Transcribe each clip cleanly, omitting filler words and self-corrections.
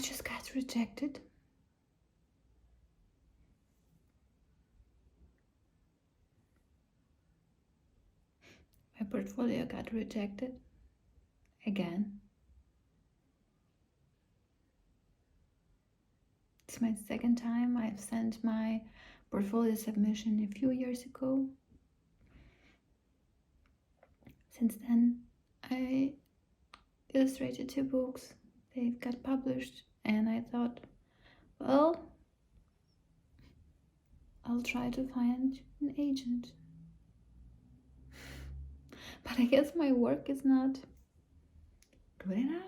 just got rejected. My portfolio got rejected again. It's my second time. I've sent my portfolio submission a few years ago. Since then, I illustrated 2 books. They got published, and I thought, well, I'll try to find an agent. But I guess my work is not good enough.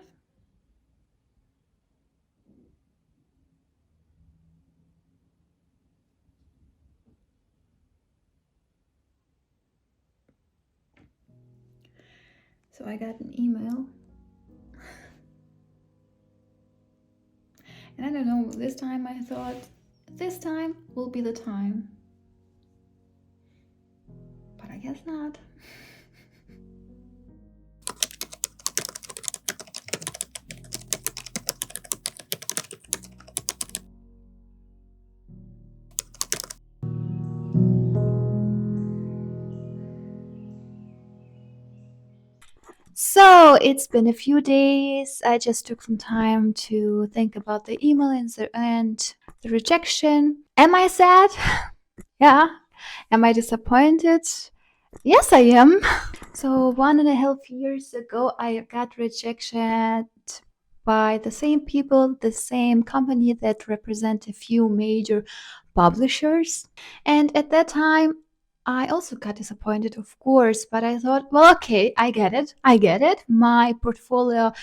So I got an email. And I don't know, this time I thought, this time will be the time. But I guess not. So it's been a few days. I just took some time to think about the email and the rejection. Am I sad? Yeah. Am I disappointed? Yes, I am. So 1.5 years ago, I got rejected by the same people, the same company that represent a few major publishers. And at that time, I also got disappointed, of course, but I thought, well, okay, I get it. My portfolio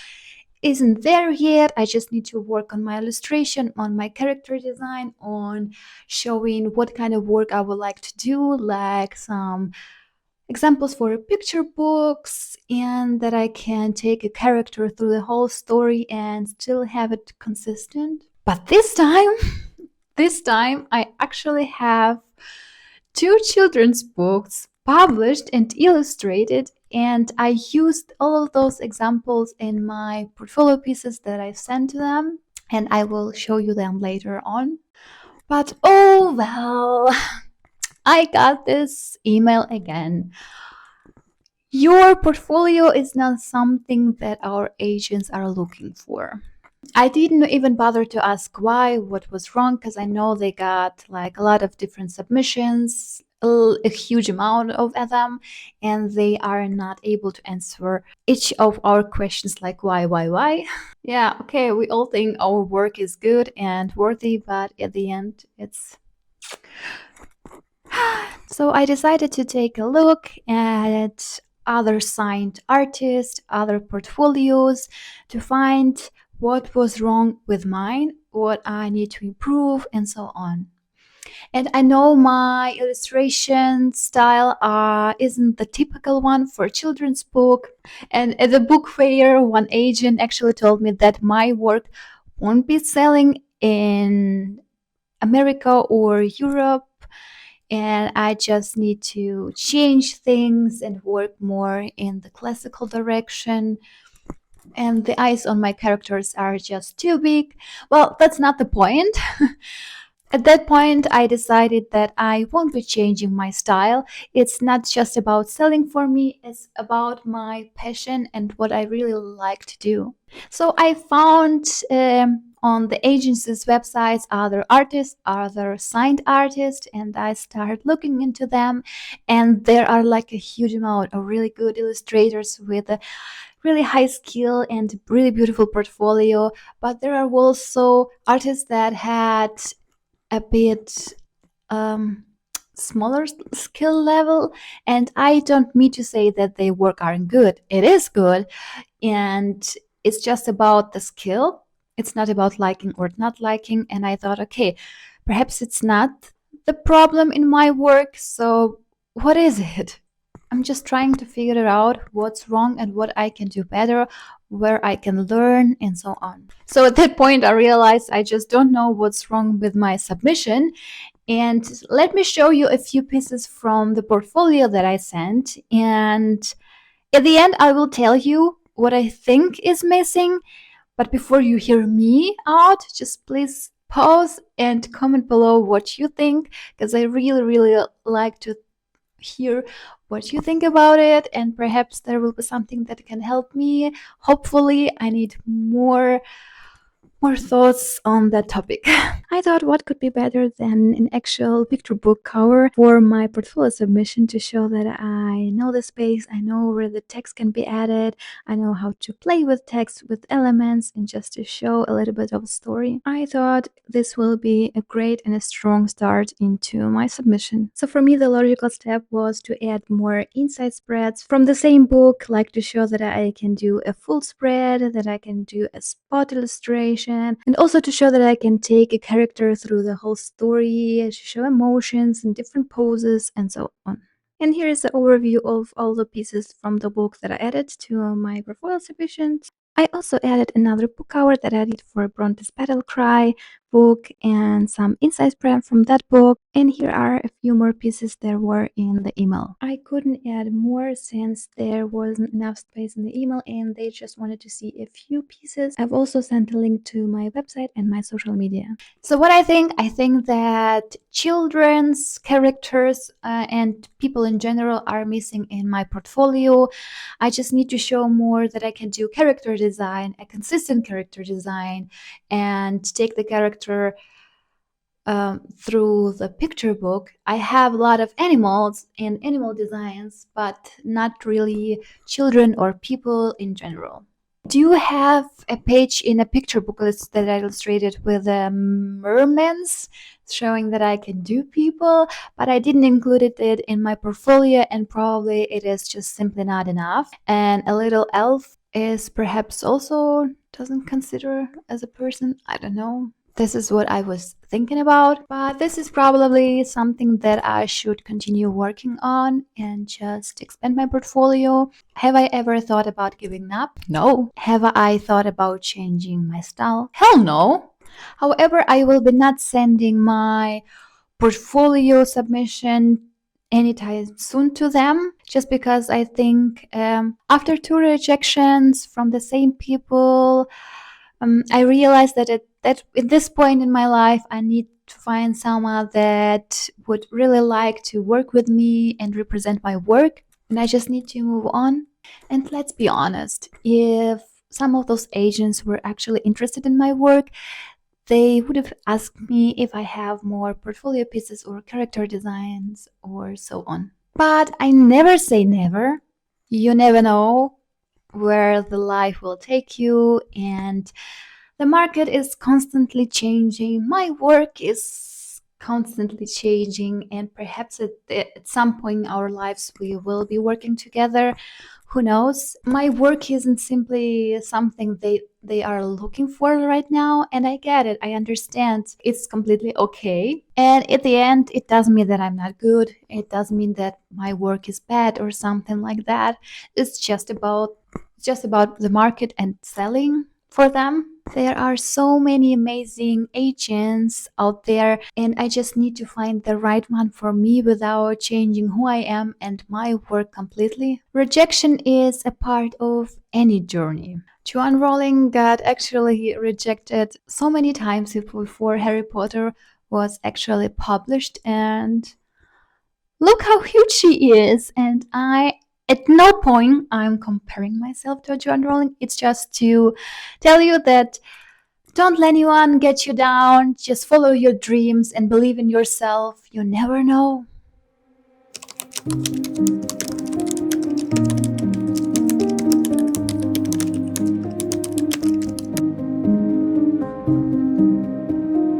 isn't there yet. I just need to work on my illustration, on my character design, on showing what kind of work I would like to do, like some examples for picture books, and that I can take a character through the whole story and still have it consistent. But this time I actually have 2 children's books published and illustrated, and I used all of those examples in my portfolio pieces that I sent to them, and I will show you them later on. But oh well, I got this email again. Your portfolio is not something that our agents are looking for. I didn't even bother to ask why, what was wrong, because I know they got like a lot of different submissions, a huge amount of them, and they are not able to answer each of our questions like why. Yeah, okay, we all think our work is good and worthy, but at the end, it's... So I decided to take a look at other signed artists, other portfolios, to find what was wrong with mine, what I need to improve, and so on. And I know my illustration style isn't the typical one for a children's book. And at the book fair, one agent actually told me that my work won't be selling in America or Europe, and I just need to change things and work more in the classical direction. And the eyes on my characters are just too big. Well, that's not the point. At that point, I decided that I won't be changing my style. It's not just about selling for me, it's about my passion and what I really like to do. So I found on the agency's websites other artists, other signed artists, and I started looking into them. And there are like a huge amount of really good illustrators with a really high skill and really beautiful portfolio. But there are also artists that had a bit smaller skill level, and I don't mean to say that their work aren't good. It is good, and it's just about the skill. It's not about liking or not liking. And I thought, okay, perhaps it's not the problem in my work, so what is it? I'm just trying to figure out what's wrong and what I can do better, where I can learn, and so on. So at that point, I realized I just don't know what's wrong with my submission. And let me show you a few pieces from the portfolio that I sent. And at the end, I will tell you what I think is missing. But before you hear me out, just please pause and comment below what you think, because I really, really like to hear what you think about it, and perhaps there will be something that can help me. Hopefully, I need more thoughts on that topic. I thought what could be better than an actual picture book cover for my portfolio submission to show that I know the space, I know where the text can be added, I know how to play with text, with elements, and just to show a little bit of a story. I thought this will be a great and a strong start into my submission. So for me, the logical step was to add more inside spreads from the same book, like to show that I can do a full spread, that I can do a spot illustration, and also to show that I can take a character through the whole story, to show emotions and different poses and so on. And here is the overview of all the pieces from the book that I added to my portfolio submissions. I also added another book cover that I did for Bronte's Battle Cry book and some inside spread from that book. And here are a few more pieces that were in the email. I couldn't add more since there wasn't enough space in the email and they just wanted to see a few pieces. I've also sent a link to my website and my social media. So what I think that children's characters and people in general are missing in my portfolio. I just need to show more that I can do character design, a consistent character design, and take the character through the picture book. I have a lot of animals and animal designs, but not really children or people in general. Do you have a page in a picture book list that I illustrated with mermaids, showing that I can do people, but I didn't include it in my portfolio, and probably it is just simply not enough. And a little elf is perhaps also doesn't consider as a person. I don't know. This is what I was thinking about, but this is probably something that I should continue working on and just expand my portfolio. Have I ever thought about giving up? No. Have I thought about changing my style? Hell no. However, I will be not sending my portfolio submission anytime soon to them, just because I think after 2 rejections from the same people, I realized that at this point in my life, I need to find someone that would really like to work with me and represent my work, and I just need to move on. And let's be honest, if some of those agents were actually interested in my work, they would have asked me if I have more portfolio pieces or character designs or so on. But I never say never. You never know where the life will take you, and the market is constantly changing. My work is constantly changing, and perhaps at some point in our lives we will be working together. Who knows? My work isn't simply something they are looking for right now, and I get it. I understand. It's completely okay. And at the end, it doesn't mean that I'm not good. It doesn't mean that my work is bad or something like that. It's just about the market and selling for them. There are so many amazing agents out there, and I just need to find the right one for me without changing who I am and my work completely. Rejection is a part of any journey. Joanne Rowling got actually rejected so many times before Harry Potter was actually published, and look how huge she is. And at no point I'm comparing myself to Joanne Rowling. It's just to tell you that don't let anyone get you down. Just follow your dreams and believe in yourself. You never know.